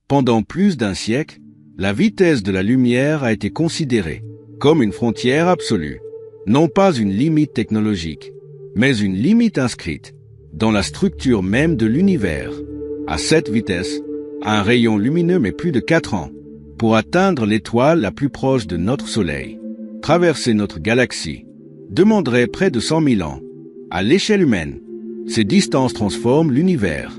Pendant plus d'un siècle, la vitesse de la lumière a été considérée comme une frontière absolue, non pas une limite technologique, mais une limite inscrite dans la structure même de l'univers. À cette vitesse, un rayon lumineux met plus de 4 ans pour atteindre l'étoile la plus proche de notre Soleil. Traverser notre galaxie demanderait près de 100 000 ans. À l'échelle humaine, ces distances transforment l'univers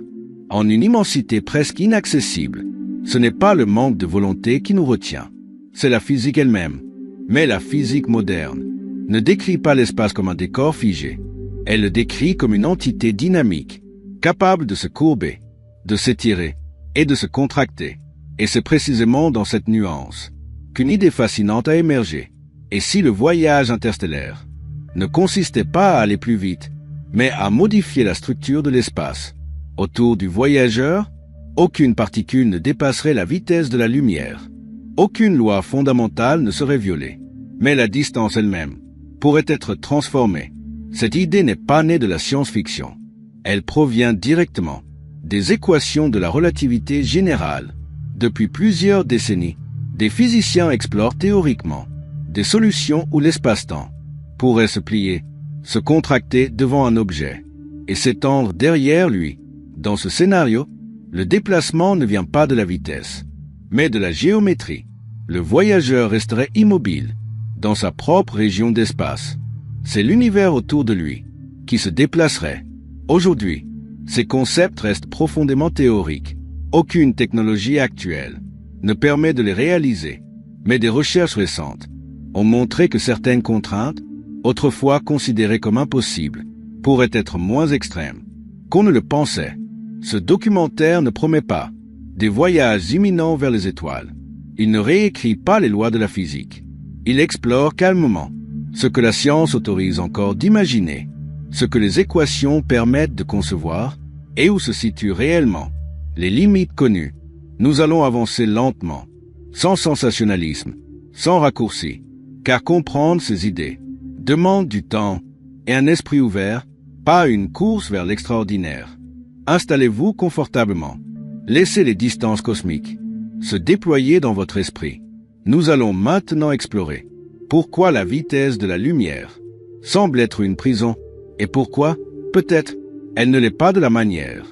en une immensité presque inaccessible. Ce n'est pas le manque de volonté qui nous retient, c'est la physique elle-même. Mais la physique moderne ne décrit pas l'espace comme un décor figé. Elle le décrit comme une entité dynamique, capable de se courber, de s'étirer et de se contracter. Et c'est précisément dans cette nuance qu'une idée fascinante a émergé. Et si le voyage interstellaire ne consistait pas à aller plus vite, mais à modifier la structure de l'espace autour du voyageur, aucune particule ne dépasserait la vitesse de la lumière. Aucune loi fondamentale ne serait violée, mais la distance elle-même pourrait être transformée. Cette idée n'est pas née de la science-fiction. Elle provient directement des équations de la relativité générale. Depuis plusieurs décennies, des physiciens explorent théoriquement des solutions où l'espace-temps pourrait se plier, se contracter devant un objet et s'étendre derrière lui. Dans ce scénario, le déplacement ne vient pas de la vitesse, mais de la géométrie. Le voyageur resterait immobile dans sa propre région d'espace. C'est l'univers autour de lui qui se déplacerait. Aujourd'hui, ces concepts restent profondément théoriques. Aucune technologie actuelle ne permet de les réaliser, mais des recherches récentes ont montré que certaines contraintes, autrefois considérées comme impossibles, pourraient être moins extrêmes qu'on ne le pensait. Ce documentaire ne promet pas des voyages imminents vers les étoiles. Il ne réécrit pas les lois de la physique. Il explore calmement ce que la science autorise encore d'imaginer, ce que les équations permettent de concevoir et où se situent réellement les limites connues. Nous allons avancer lentement, sans sensationnalisme, sans raccourci, car comprendre ces idées demande du temps et un esprit ouvert, pas une course vers l'extraordinaire. Installez-vous confortablement. Laissez les distances cosmiques se déployer dans votre esprit. Nous allons maintenant explorer pourquoi la vitesse de la lumière semble être une prison et pourquoi, peut-être, elle ne l'est pas de la manière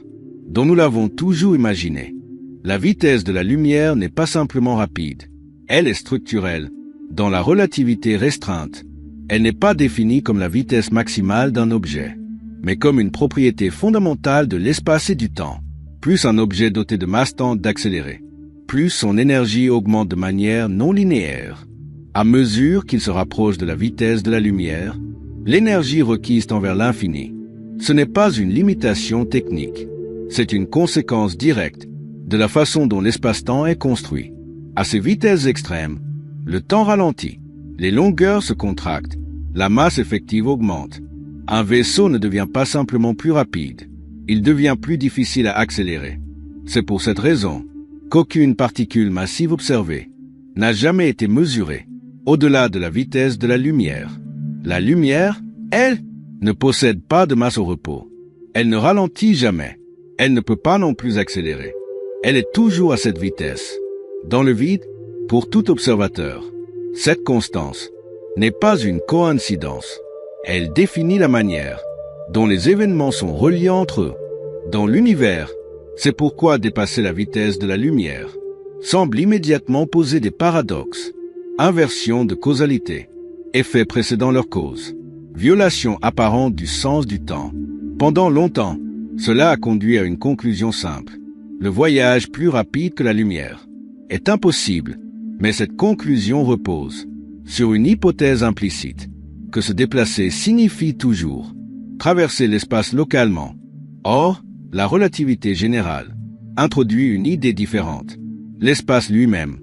dont nous l'avons toujours imaginé. La vitesse de la lumière n'est pas simplement rapide, elle est structurelle. Dans la relativité restreinte, elle n'est pas définie comme la vitesse maximale d'un objet, mais comme une propriété fondamentale de l'espace et du temps. Plus un objet doté de masse tente d'accélérer, plus son énergie augmente de manière non linéaire. À mesure qu'il se rapproche de la vitesse de la lumière, l'énergie requise tend vers l'infini. Ce n'est pas une limitation technique, c'est une conséquence directe de la façon dont l'espace-temps est construit. À ces vitesses extrêmes, le temps ralentit, les longueurs se contractent, la masse effective augmente. Un vaisseau ne devient pas simplement plus rapide, il devient plus difficile à accélérer. C'est pour cette raison qu'aucune particule massive observée n'a jamais été mesurée au-delà de la vitesse de la lumière. La lumière, elle, ne possède pas de masse au repos. Elle ne ralentit jamais. Elle ne peut pas non plus accélérer. Elle est toujours à cette vitesse. Dans le vide, pour tout observateur, cette constance n'est pas une coïncidence. Elle définit la manière dont les événements sont reliés entre eux. Dans l'univers, c'est pourquoi dépasser la vitesse de la lumière semble immédiatement poser des paradoxes. Inversion de causalité, effet précédant leur cause, violation apparente du sens du temps. Pendant longtemps, cela a conduit à une conclusion simple. Le voyage plus rapide que la lumière est impossible, mais cette conclusion repose sur une hypothèse implicite, que se déplacer signifie toujours traverser l'espace localement. Or, la relativité générale introduit une idée différente. L'espace lui-même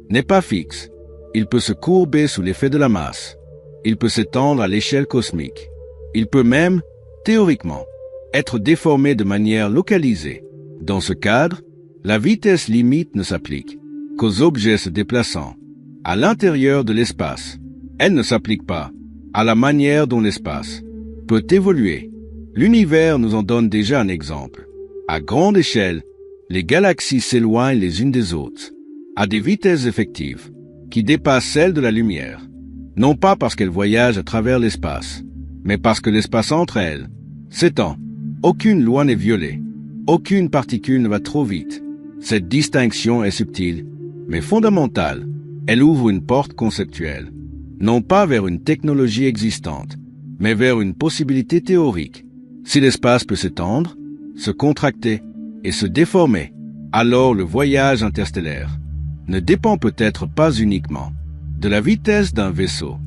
n'est pas fixe. Il peut se courber sous l'effet de la masse. Il peut s'étendre à l'échelle cosmique. Il peut même, théoriquement, être déformé de manière localisée. Dans ce cadre, la vitesse limite ne s'applique qu'aux objets se déplaçant à l'intérieur de l'espace. Elle ne s'applique pas à la manière dont l'espace peut évoluer. L'univers nous en donne déjà un exemple. À grande échelle, les galaxies s'éloignent les unes des autres, à des vitesses effectives, qui dépassent celles de la lumière, non pas parce qu'elles voyagent à travers l'espace, mais parce que l'espace entre elles s'étend. Aucune loi n'est violée, aucune particule ne va trop vite. Cette distinction est subtile, mais fondamentale. Elle ouvre une porte conceptuelle, non pas vers une technologie existante, mais vers une possibilité théorique. Si l'espace peut s'étendre, se contracter et se déformer, alors le voyage interstellaire ne dépend peut-être pas uniquement de la vitesse d'un vaisseau.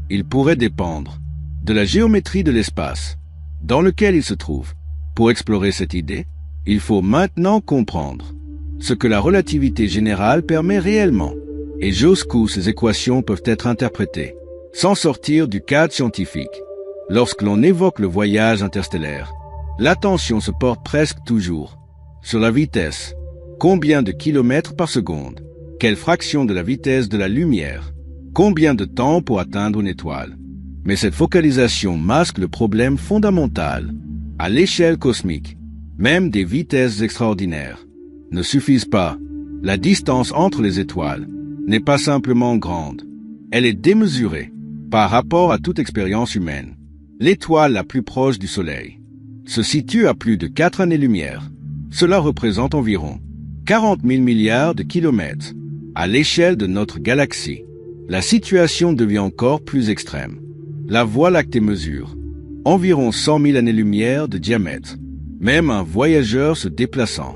Il pourrait dépendre de la géométrie de l'espace dans lequel il se trouve. Pour explorer cette idée, il faut maintenant comprendre ce que la relativité générale permet réellement et jusqu'où ces équations peuvent être interprétées sans sortir du cadre scientifique. Lorsque l'on évoque le voyage interstellaire, l'attention se porte presque toujours sur la vitesse. Combien de kilomètres par seconde? Quelle fraction de la vitesse de la lumière? Combien de temps pour atteindre une étoile? Mais cette focalisation masque le problème fondamental. À l'échelle cosmique, même des vitesses extraordinaires ne suffisent pas. La distance entre les étoiles n'est pas simplement grande. Elle est démesurée par rapport à toute expérience humaine. L'étoile la plus proche du Soleil se situe à plus de 4 années-lumière. Cela représente environ 40 000 milliards de kilomètres. À l'échelle de notre galaxie, la situation devient encore plus extrême. La Voie lactée mesure environ 100 000 années-lumière de diamètre. Même un voyageur se déplaçant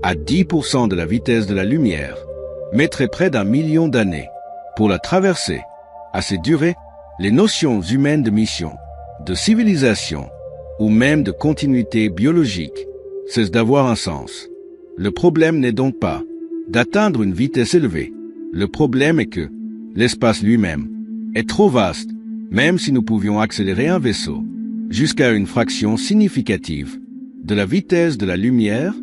à 10% de la vitesse de la lumière mettrait près d'1 million d'années pour la traverser. À ces durées, les notions humaines de mission, de civilisation ou même de continuité biologique cessent d'avoir un sens. Le problème n'est donc pas d'atteindre une vitesse élevée. Le problème est que l'espace lui-même est trop vaste. Même si nous pouvions accélérer un vaisseau jusqu'à une fraction significative de la vitesse de la lumière,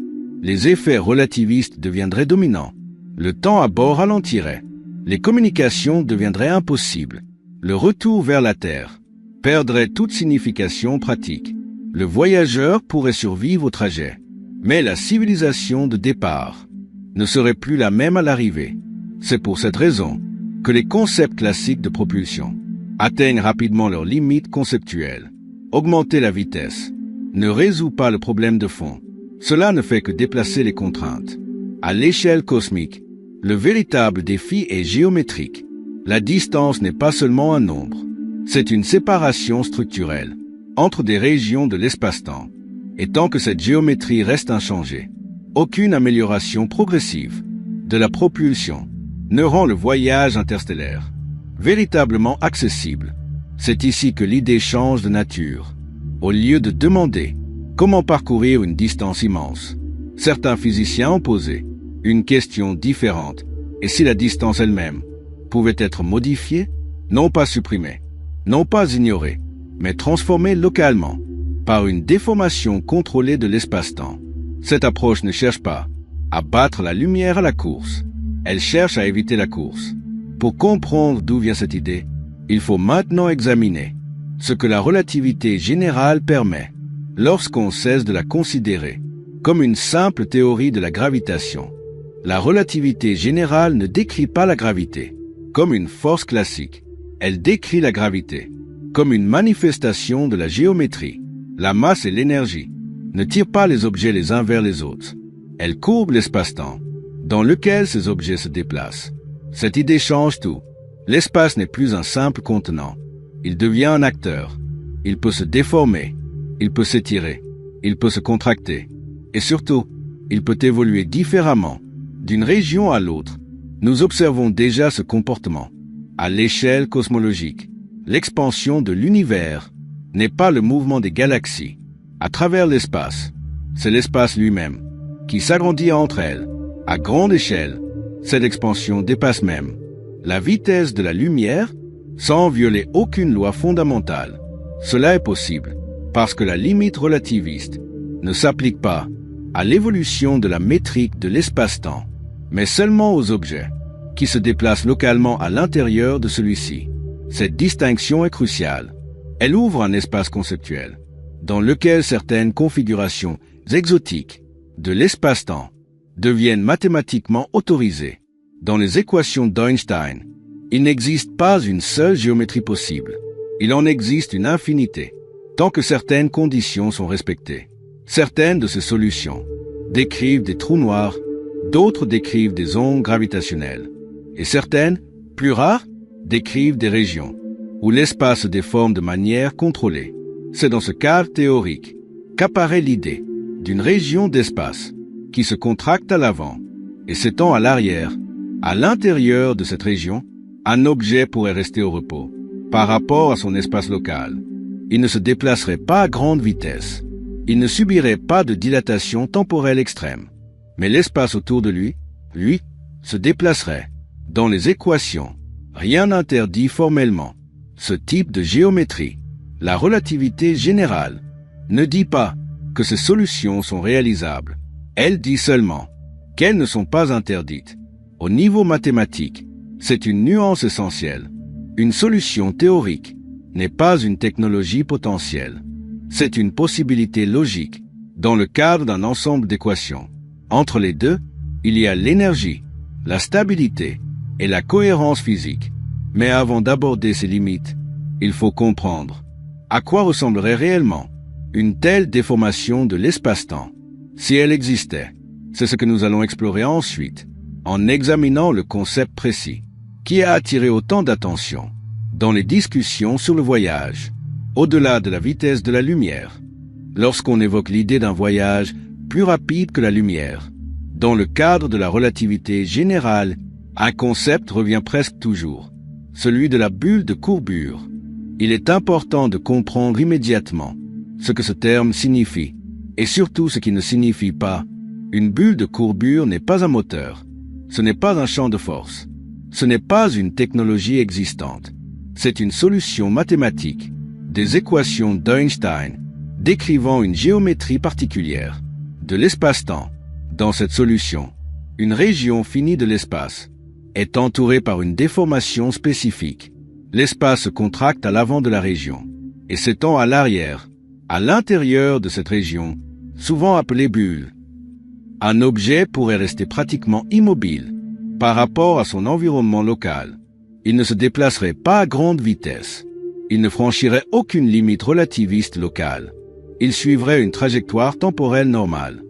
les effets relativistes deviendraient dominants. Le temps à bord ralentirait. Les communications deviendraient impossibles. Le retour vers la Terre perdrait toute signification pratique. Le voyageur pourrait survivre au trajet, mais la civilisation de départ ne serait plus la même à l'arrivée. C'est pour cette raison que les concepts classiques de propulsion atteignent rapidement leurs limites conceptuelles. Augmenter la vitesse ne résout pas le problème de fond. Cela ne fait que déplacer les contraintes. À l'échelle cosmique, le véritable défi est géométrique. La distance n'est pas seulement un nombre, c'est une séparation structurelle entre des régions de l'espace-temps. Et tant que cette géométrie reste inchangée, aucune amélioration progressive de la propulsion ne rend le voyage interstellaire véritablement accessible. C'est ici que l'idée change de nature. Au lieu de demander comment parcourir une distance immense, certains physiciens ont posé une question différente. Et si la distance elle-même pouvait être modifiée, non pas supprimée, non pas ignorée, mais transformée localement par une déformation contrôlée de l'espace-temps? Cette approche ne cherche pas à battre la lumière à la course. Elle cherche à éviter la course. Pour comprendre d'où vient cette idée, il faut maintenant examiner ce que la relativité générale permet lorsqu'on cesse de la considérer comme une simple théorie de la gravitation. La relativité générale ne décrit pas la gravité comme une force classique. Elle décrit la gravité comme une manifestation de la géométrie. La masse et l'énergie ne tirent pas les objets les uns vers les autres. Elle courbe l'espace-temps dans lequel ces objets se déplacent. Cette idée change tout. L'espace n'est plus un simple contenant. Il devient un acteur. Il peut se déformer. Il peut s'étirer. Il peut se contracter. Et surtout, il peut évoluer différemment d'une région à l'autre. Nous observons déjà ce comportement. À l'échelle cosmologique, l'expansion de l'univers n'est pas le mouvement des galaxies à travers l'espace. C'est l'espace lui-même qui s'agrandit entre elles. À grande échelle, cette expansion dépasse même la vitesse de la lumière sans violer aucune loi fondamentale. Cela est possible parce que la limite relativiste ne s'applique pas à l'évolution de la métrique de l'espace-temps, mais seulement aux objets qui se déplacent localement à l'intérieur de celui-ci. Cette distinction est cruciale. Elle ouvre un espace conceptuel dans lequel certaines configurations exotiques de l'espace-temps deviennent mathématiquement autorisées. Dans les équations d'Einstein, il n'existe pas une seule géométrie possible. Il en existe une infinité, tant que certaines conditions sont respectées. Certaines de ces solutions décrivent des trous noirs, d'autres décrivent des ondes gravitationnelles, et certaines, plus rares, décrivent des régions où l'espace se déforme de manière contrôlée. C'est dans ce cadre théorique qu'apparaît l'idée d'une région d'espace qui se contracte à l'avant et s'étend à l'arrière. À l'intérieur de cette région, un objet pourrait rester au repos par rapport à son espace local. Il ne se déplacerait pas à grande vitesse. Il ne subirait pas de dilatation temporelle extrême. Mais l'espace autour de lui, se déplacerait. Dans les équations, rien n'interdit formellement ce type de géométrie. La relativité générale ne dit pas que ces solutions sont réalisables. Elle dit seulement qu'elles ne sont pas interdites. Au niveau mathématique, c'est une nuance essentielle. Une solution théorique n'est pas une technologie potentielle. C'est une possibilité logique dans le cadre d'un ensemble d'équations. Entre les deux, il y a l'énergie, la stabilité et la cohérence physique. Mais avant d'aborder ces limites, il faut comprendre à quoi ressemblerait réellement une telle déformation de l'espace-temps, si elle existait. C'est ce que nous allons explorer ensuite, en examinant le concept précis, qui a attiré autant d'attention dans les discussions sur le voyage, au-delà de la vitesse de la lumière. Lorsqu'on évoque l'idée d'un voyage plus rapide que la lumière, dans le cadre de la relativité générale, un concept revient presque toujours, celui de la bulle de courbure. Il est important de comprendre immédiatement ce que ce terme signifie, et surtout ce qui ne signifie pas. Une bulle de courbure n'est pas un moteur, ce n'est pas un champ de force, ce n'est pas une technologie existante, c'est une solution mathématique, des équations d'Einstein décrivant une géométrie particulière de l'espace-temps. Dans cette solution, une région finie de l'espace est entourée par une déformation spécifique. L'espace se contracte à l'avant de la région et s'étend à l'arrière, à l'intérieur de cette région, souvent appelée bulle. Un objet pourrait rester pratiquement immobile par rapport à son environnement local. Il ne se déplacerait pas à grande vitesse. Il ne franchirait aucune limite relativiste locale. Il suivrait une trajectoire temporelle normale.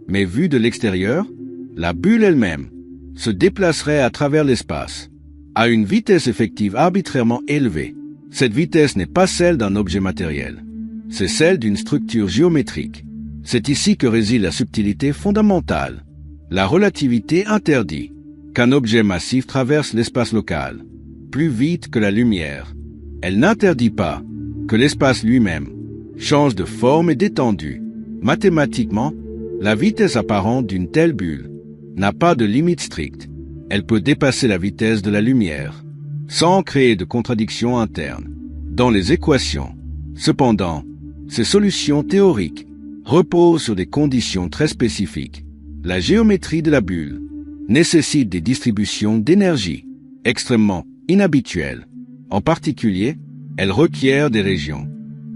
Mais vue de l'extérieur, la bulle elle-même se déplacerait à travers l'espace, à une vitesse effective arbitrairement élevée. Cette vitesse n'est pas celle d'un objet matériel, c'est celle d'une structure géométrique. C'est ici que réside la subtilité fondamentale. La relativité interdit qu'un objet massif traverse l'espace local plus vite que la lumière. Elle n'interdit pas que l'espace lui-même change de forme et d'étendue. Mathématiquement, la vitesse apparente d'une telle bulle n'a pas de limite stricte. Elle peut dépasser la vitesse de la lumière, sans créer de contradiction interne dans les équations. Cependant, ces solutions théoriques reposent sur des conditions très spécifiques. La géométrie de la bulle nécessite des distributions d'énergie extrêmement inhabituelles. En particulier, elle requiert des régions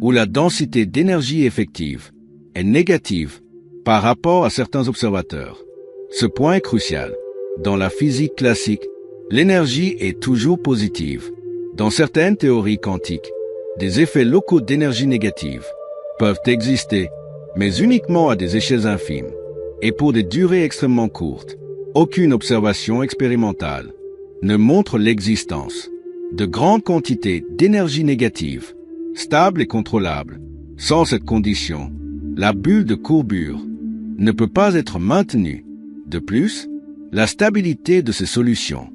où la densité d'énergie effective est négative par rapport à certains observateurs. Ce point est crucial. Dans la physique classique, l'énergie est toujours positive. Dans certaines théories quantiques, des effets locaux d'énergie négative peuvent exister, mais uniquement à des échelles infimes et pour des durées extrêmement courtes. Aucune observation expérimentale ne montre l'existence de grandes quantités d'énergie négative, stable et contrôlable. Sans cette condition, la bulle de courbure ne peut pas être maintenue. De plus, la stabilité de ces solutions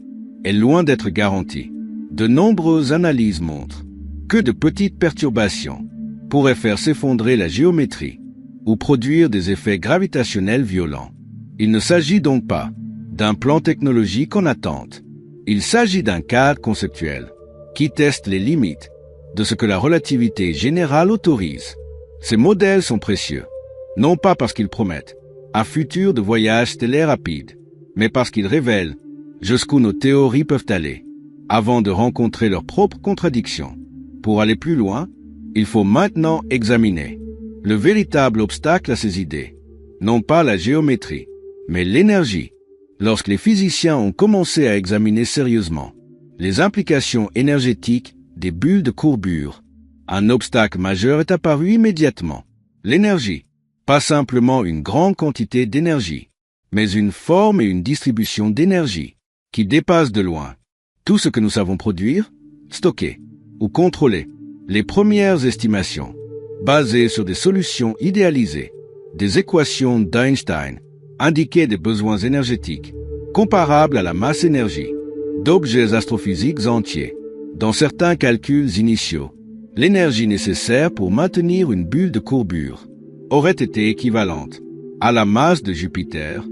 est loin d'être garantie. De nombreuses analyses montrent que de petites perturbations pourraient faire s'effondrer la géométrie ou produire des effets gravitationnels violents. Il ne s'agit donc pas d'un plan technologique en attente. Il s'agit d'un cadre conceptuel qui teste les limites de ce que la relativité générale autorise. Ces modèles sont précieux, non pas parce qu'ils promettent un futur de voyage stellaire rapide, mais parce qu'ils révèlent jusqu'où nos théories peuvent aller, avant de rencontrer leurs propres contradictions. Pour aller plus loin, il faut maintenant examiner le véritable obstacle à ces idées, non pas la géométrie, mais l'énergie. Lorsque les physiciens ont commencé à examiner sérieusement les implications énergétiques des bulles de courbure, un obstacle majeur est apparu immédiatement. L'énergie. Pas simplement une grande quantité d'énergie, mais une forme et une distribution d'énergie qui dépassent de loin tout ce que nous savons produire, stocker ou contrôler. Les premières estimations, basées sur des solutions idéalisées, des équations d'Einstein, indiquaient des besoins énergétiques comparables à la masse énergie d'objets astrophysiques entiers. Dans certains calculs initiaux, l'énergie nécessaire pour maintenir une bulle de courbure aurait été équivalente à la masse de Jupiter,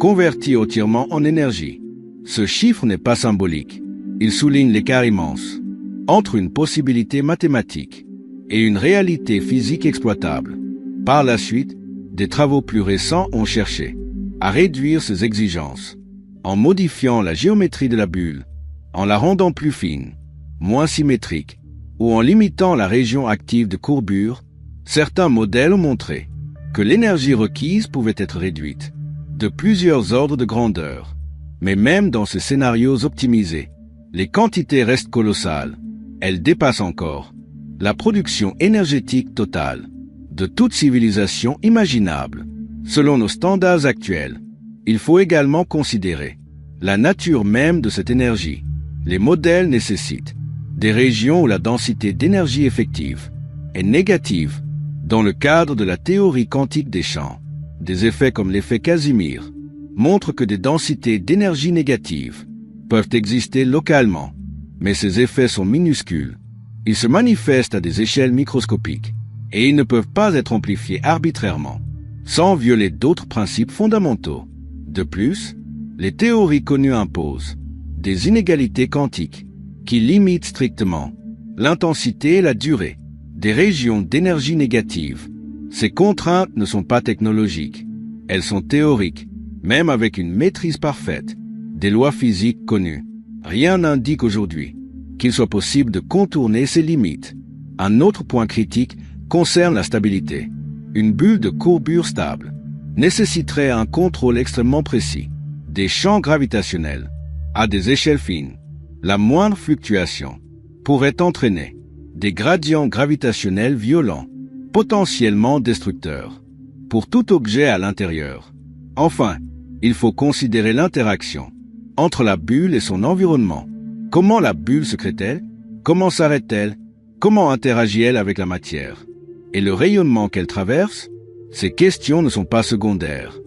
convertie entièrement en énergie. Ce chiffre n'est pas symbolique. Il souligne l'écart immense entre une possibilité mathématique et une réalité physique exploitable. Par la suite, des travaux plus récents ont cherché à réduire ces exigences en modifiant la géométrie de la bulle, en la rendant plus fine, moins symétrique, ou en limitant la région active de courbure. Certains modèles ont montré que l'énergie requise pouvait être réduite de plusieurs ordres de grandeur. Mais même dans ces scénarios optimisés, les quantités restent colossales. Elles dépassent encore la production énergétique totale de toute civilisation imaginable. Selon nos standards actuels, il faut également considérer la nature même de cette énergie. Les modèles nécessitent des régions où la densité d'énergie effective est négative. Dans le cadre de la théorie quantique des champs, des effets comme l'effet Casimir montrent que des densités d'énergie négatives peuvent exister localement, mais ces effets sont minuscules. Ils se manifestent à des échelles microscopiques et ils ne peuvent pas être amplifiés arbitrairement, sans violer d'autres principes fondamentaux. De plus, les théories connues imposent des inégalités quantiques qui limitent strictement l'intensité et la durée des régions d'énergie négative. Ces contraintes ne sont pas technologiques, elles sont théoriques, même avec une maîtrise parfaite des lois physiques connues. Rien n'indique aujourd'hui qu'il soit possible de contourner ces limites. Un autre point critique concerne la stabilité. Une bulle de courbure stable nécessiterait un contrôle extrêmement précis des champs gravitationnels à des échelles fines. La moindre fluctuation pourrait entraîner des gradients gravitationnels violents, potentiellement destructeurs, pour tout objet à l'intérieur. Enfin, il faut considérer l'interaction entre la bulle et son environnement. Comment la bulle se crée-t-elle? Comment s'arrête-t-elle? Comment interagit-elle avec la matière? Et le rayonnement qu'elle traverse? Ces questions ne sont pas secondaires.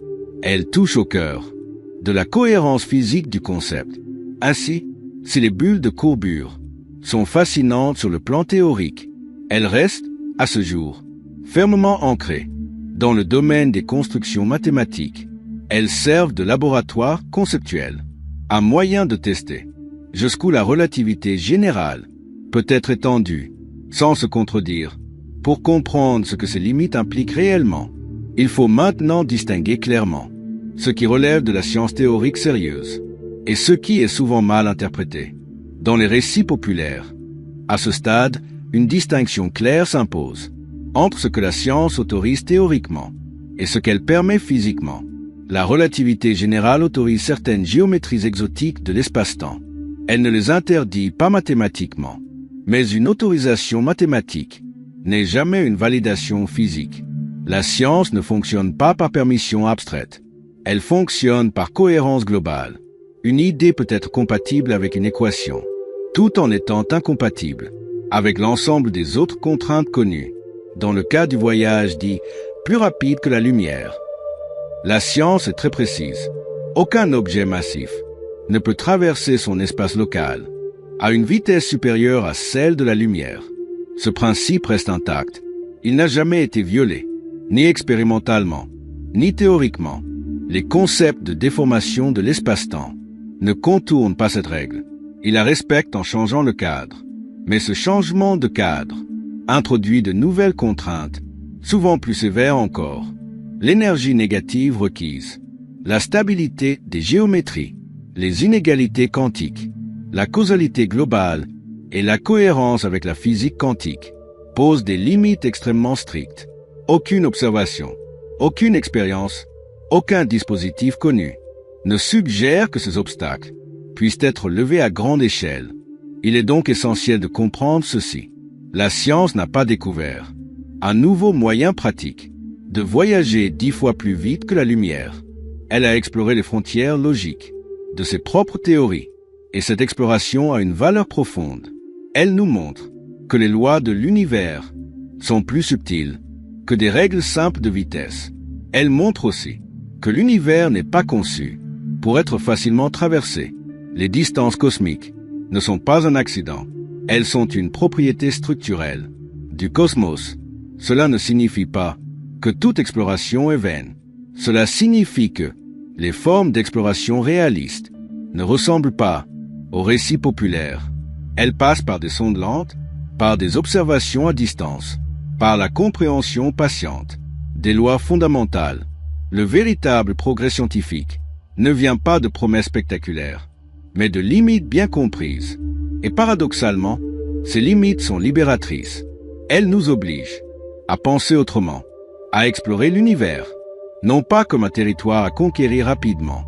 Elles touchent au cœur de la cohérence physique du concept. Ainsi, si les bulles de courbure sont fascinantes sur le plan théorique, elles restent, à ce jour, fermement ancrées dans le domaine des constructions mathématiques. Elles servent de laboratoire conceptuel, un moyen de tester jusqu'où la relativité générale peut être étendue, sans se contredire. Pour comprendre ce que ces limites impliquent réellement, il faut maintenant distinguer clairement ce qui relève de la science théorique sérieuse et ce qui est souvent mal interprété dans les récits populaires. À ce stade, une distinction claire s'impose entre ce que la science autorise théoriquement et ce qu'elle permet physiquement. La relativité générale autorise certaines géométries exotiques de l'espace-temps. Elle ne les interdit pas mathématiquement, mais une autorisation mathématique n'est jamais une validation physique. La science ne fonctionne pas par permission abstraite. Elle fonctionne par cohérence globale. Une idée peut être compatible avec une équation, tout en étant incompatible avec l'ensemble des autres contraintes connues. Dans le cas du voyage dit plus rapide que la lumière, la science est très précise. Aucun objet massif ne peut traverser son espace local à une vitesse supérieure à celle de la lumière. Ce principe reste intact. Il n'a jamais été violé, ni expérimentalement, ni théoriquement. Les concepts de déformation de l'espace-temps ne contournent pas cette règle. Ils la respectent en changeant le cadre. Mais ce changement de cadre introduit de nouvelles contraintes, souvent plus sévères encore. L'énergie négative requise, la stabilité des géométries, les inégalités quantiques, la causalité globale et la cohérence avec la physique quantique posent des limites extrêmement strictes. Aucune observation, aucune expérience, Aucun dispositif connu ne suggère que ces obstacles puissent être levés à grande échelle. Il est donc essentiel de comprendre ceci. La science n'a pas découvert un nouveau moyen pratique de voyager 10 fois plus vite que la lumière. Elle a exploré les frontières logiques de ses propres théories, et cette exploration a une valeur profonde. Elle nous montre que les lois de l'univers sont plus subtiles que des règles simples de vitesse. Elle montre aussi que l'univers n'est pas conçu pour être facilement traversé. Les distances cosmiques ne sont pas un accident. Elles sont une propriété structurelle du cosmos. Cela ne signifie pas que toute exploration est vaine. Cela signifie que les formes d'exploration réalistes ne ressemblent pas aux récits populaires. Elles passent par des sondes lentes, par des observations à distance, par la compréhension patiente des lois fondamentales. Le véritable progrès scientifique ne vient pas de promesses spectaculaires, mais de limites bien comprises. Et paradoxalement, ces limites sont libératrices. Elles nous obligent à penser autrement, à explorer l'univers, non pas comme un territoire à conquérir rapidement,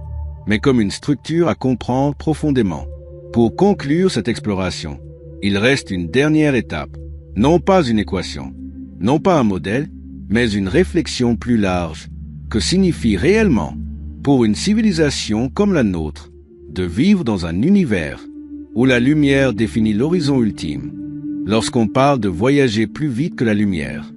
mais comme une structure à comprendre profondément. Pour conclure cette exploration, il reste une dernière étape, non pas une équation, non pas un modèle, mais une réflexion plus large. Que signifie réellement, pour une civilisation comme la nôtre, de vivre dans un univers où la lumière définit l'horizon ultime? Lorsqu'on parle de voyager plus vite que la lumière,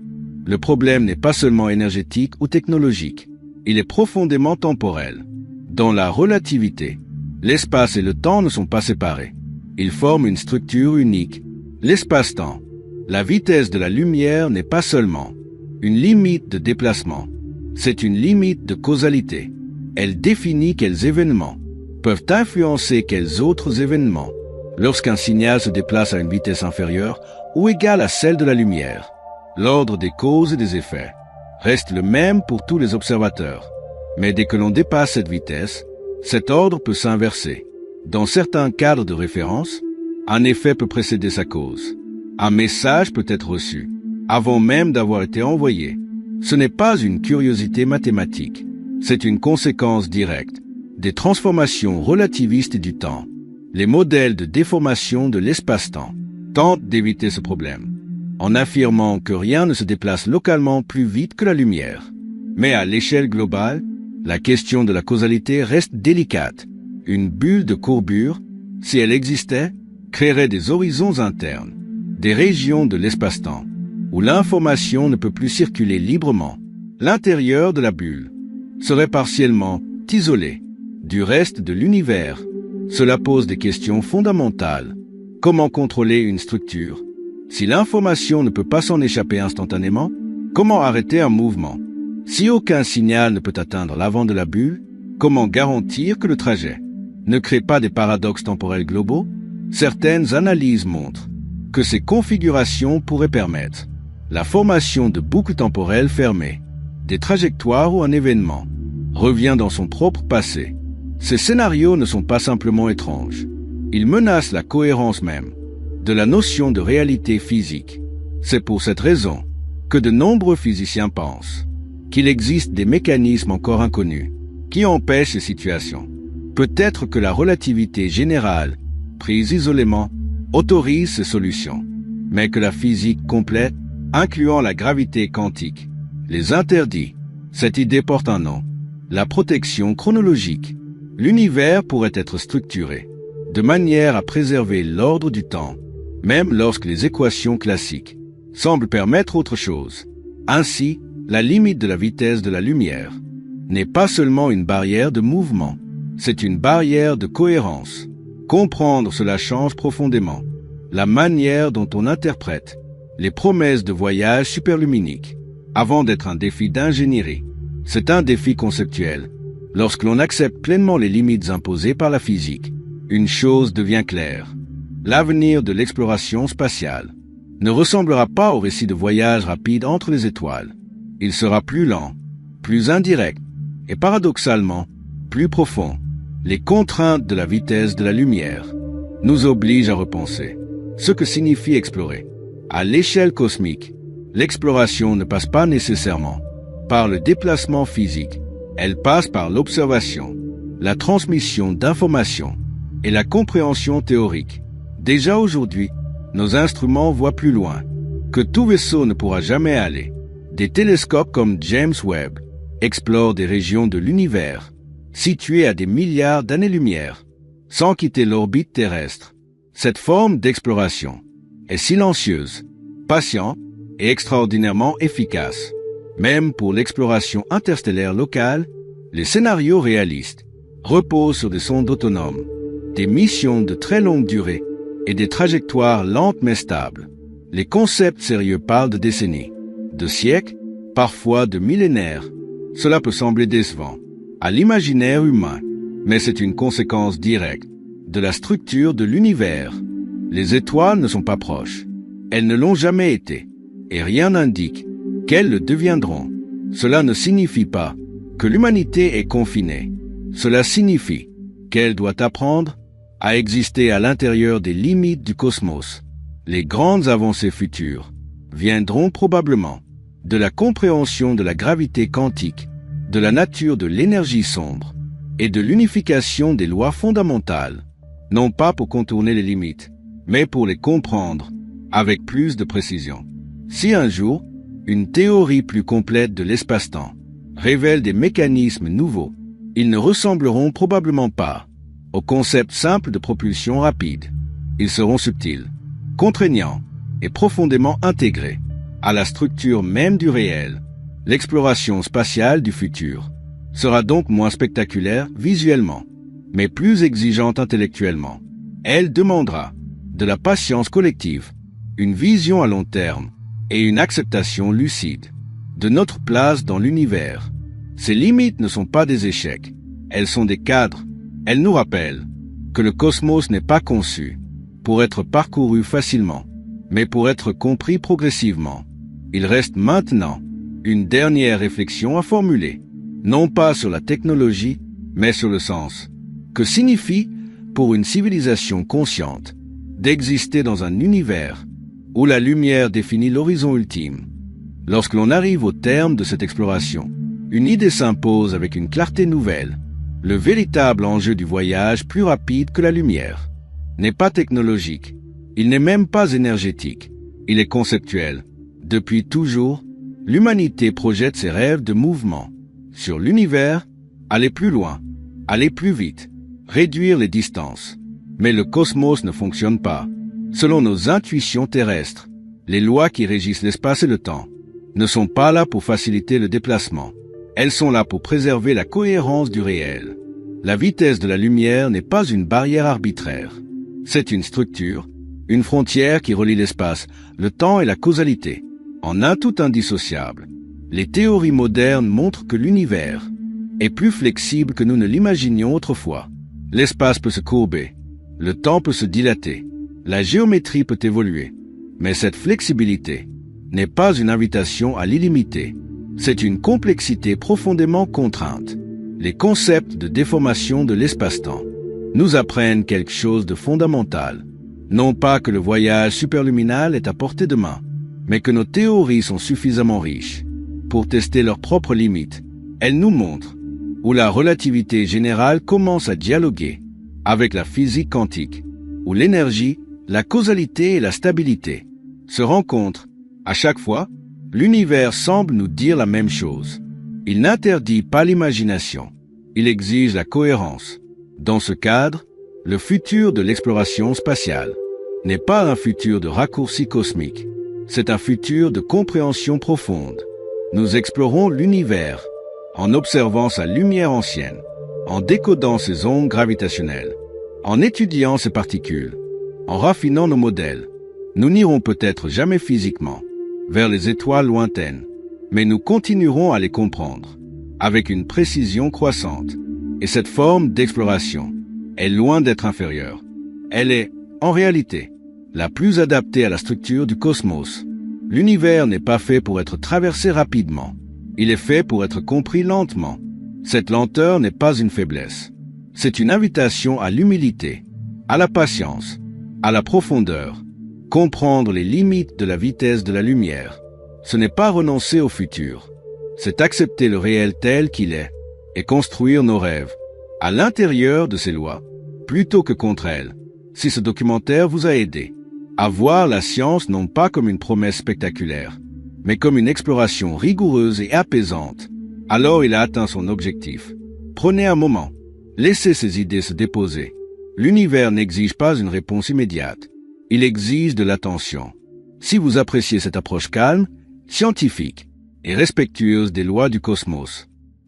le problème n'est pas seulement énergétique ou technologique, il est profondément temporel. Dans la relativité, l'espace et le temps ne sont pas séparés. Ils forment une structure unique. L'espace-temps, la vitesse de la lumière n'est pas seulement une limite de déplacement, c'est une limite de causalité. Elle définit quels événements peuvent influencer quels autres événements. Lorsqu'un signal se déplace à une vitesse inférieure ou égale à celle de la lumière, l'ordre des causes et des effets reste le même pour tous les observateurs. Mais dès que l'on dépasse cette vitesse, cet ordre peut s'inverser. Dans certains cadres de référence, un effet peut précéder sa cause. Un message peut être reçu avant même d'avoir été envoyé. Ce n'est pas une curiosité mathématique, c'est une conséquence directe des transformations relativistes du temps. Les modèles de déformation de l'espace-temps tentent d'éviter ce problème, en affirmant que rien ne se déplace localement plus vite que la lumière. Mais à l'échelle globale, la question de la causalité reste délicate. Une bulle de courbure, si elle existait, créerait des horizons internes, des régions de l'espace-temps, où l'information ne peut plus circuler librement. L'intérieur de la bulle serait partiellement isolé du reste de l'univers. Cela pose des questions fondamentales. Comment contrôler une structure? Si l'information ne peut pas s'en échapper instantanément, comment arrêter un mouvement? Si aucun signal ne peut atteindre l'avant de la bulle, comment garantir que le trajet ne crée pas des paradoxes temporels globaux? Certaines analyses montrent que ces configurations pourraient permettre la formation de boucles temporelles fermées, des trajectoires où un événement revient dans son propre passé. Ces scénarios ne sont pas simplement étranges. Ils menacent la cohérence même de la notion de réalité physique. C'est pour cette raison que de nombreux physiciens pensent qu'il existe des mécanismes encore inconnus qui empêchent ces situations. Peut-être que la relativité générale, prise isolément, autorise ces solutions, mais que la physique complète, incluant la gravité quantique, les interdit. Cette idée porte un nom: la protection chronologique. L'univers pourrait être structuré de manière à préserver l'ordre du temps, même lorsque les équations classiques semblent permettre autre chose. Ainsi, la limite de la vitesse de la lumière n'est pas seulement une barrière de mouvement, c'est une barrière de cohérence. Comprendre cela change profondément la manière dont on interprète les promesses de voyage superluminique. Avant d'être un défi d'ingénierie, c'est un défi conceptuel. Lorsque l'on accepte pleinement les limites imposées par la physique, une chose devient claire. L'avenir de l'exploration spatiale ne ressemblera pas au récit de voyage rapide entre les étoiles. Il sera plus lent, plus indirect et paradoxalement plus profond. Les contraintes de la vitesse de la lumière nous obligent à repenser ce que signifie explorer. À l'échelle cosmique, l'exploration ne passe pas nécessairement par le déplacement physique Elle passe par l'observation, la transmission d'informations et la compréhension théorique. Déjà aujourd'hui, nos instruments voient plus loin que tout vaisseau ne pourra jamais aller. Des télescopes comme James Webb explorent des régions de l'univers situées à des milliards d'années-lumière, sans quitter l'orbite terrestre. Cette forme d'exploration est silencieuse, patiente et extraordinairement efficace. Même pour l'exploration interstellaire locale, les scénarios réalistes reposent sur des sondes autonomes, des missions de très longue durée et des trajectoires lentes mais stables. Les concepts sérieux parlent de décennies, de siècles, parfois de millénaires. Cela peut sembler décevant à l'imaginaire humain, mais c'est une conséquence directe de la structure de l'univers. Les étoiles ne sont pas proches. Elles ne l'ont jamais été, et rien n'indique qu'elles le deviendront. Cela ne signifie pas que l'humanité est confinée. Cela signifie qu'elle doit apprendre à exister à l'intérieur des limites du cosmos. Les grandes avancées futures viendront probablement de la compréhension de la gravité quantique, de la nature de l'énergie sombre et de l'unification des lois fondamentales, non pas pour contourner les limites, mais pour les comprendre avec plus de précision. Si un jour, une théorie plus complète de l'espace-temps révèle des mécanismes nouveaux, ils ne ressembleront probablement pas au concept simple de propulsion rapide. Ils seront subtils, contraignants et profondément intégrés à la structure même du réel. L'exploration spatiale du futur sera donc moins spectaculaire visuellement, mais plus exigeante intellectuellement. Elle demandera de la patience collective, une vision à long terme et une acceptation lucide de notre place dans l'univers. Ces limites ne sont pas des échecs, elles sont des cadres. Elles nous rappellent que le cosmos n'est pas conçu pour être parcouru facilement, mais pour être compris progressivement. Il reste maintenant une dernière réflexion à formuler, non pas sur la technologie, mais sur le sens. Que signifie, pour une civilisation consciente, d'exister dans un univers où la lumière définit l'horizon ultime? Lorsque l'on arrive au terme de cette exploration, une idée s'impose avec une clarté nouvelle. Le véritable enjeu du voyage, plus rapide que la lumière, n'est pas technologique, il n'est même pas énergétique, il est conceptuel. Depuis toujours, l'humanité projette ses rêves de mouvement sur l'univers, aller plus loin, aller plus vite, réduire les distances. Mais le cosmos ne fonctionne pas selon nos intuitions terrestres. Les lois qui régissent l'espace et le temps ne sont pas là pour faciliter le déplacement. Elles sont là pour préserver la cohérence du réel. La vitesse de la lumière n'est pas une barrière arbitraire. C'est une structure, une frontière qui relie l'espace, le temps et la causalité, en un tout indissociable. Les théories modernes montrent que l'univers est plus flexible que nous ne l'imaginions autrefois. L'espace peut se courber, le temps peut se dilater, la géométrie peut évoluer. Mais cette flexibilité n'est pas une invitation à l'illimité. C'est une complexité profondément contrainte. Les concepts de déformation de l'espace-temps nous apprennent quelque chose de fondamental. Non pas que le voyage superluminal est à portée de main, mais que nos théories sont suffisamment riches pour tester leurs propres limites. Elles nous montrent où la relativité générale commence à dialoguer avec la physique quantique, où l'énergie, la causalité et la stabilité se rencontrent. À chaque fois, l'univers semble nous dire la même chose. Il n'interdit pas l'imagination, il exige la cohérence. Dans ce cadre, le futur de l'exploration spatiale n'est pas un futur de raccourcis cosmiques, c'est un futur de compréhension profonde. Nous explorons l'univers en observant sa lumière ancienne, en décodant ses ondes gravitationnelles, en étudiant ses particules, en raffinant nos modèles. Nous n'irons peut-être jamais physiquement vers les étoiles lointaines, mais nous continuerons à les comprendre avec une précision croissante. Et cette forme d'exploration est loin d'être inférieure. Elle est, en réalité, la plus adaptée à la structure du cosmos. L'univers n'est pas fait pour être traversé rapidement. Il est fait pour être compris lentement. Cette lenteur n'est pas une faiblesse. C'est une invitation à l'humilité, à la patience, à la profondeur. Comprendre les limites de la vitesse de la lumière, ce n'est pas renoncer au futur. C'est accepter le réel tel qu'il est et construire nos rêves à l'intérieur de ces lois, plutôt que contre elles. Si ce documentaire vous a aidé à voir la science non pas comme une promesse spectaculaire, mais comme une exploration rigoureuse et apaisante, alors il a atteint son objectif. Prenez un moment, laissez ces idées se déposer. L'univers n'exige pas une réponse immédiate, il exige de l'attention. Si vous appréciez cette approche calme, scientifique et respectueuse des lois du cosmos,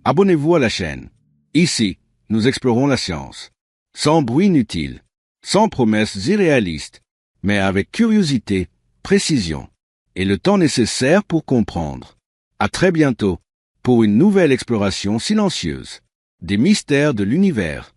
abonnez-vous à la chaîne. Ici, nous explorons la science, sans bruit inutile, sans promesses irréalistes, mais avec curiosité, précision et le temps nécessaire pour comprendre. À très bientôt pour une nouvelle exploration silencieuse des mystères de l'univers.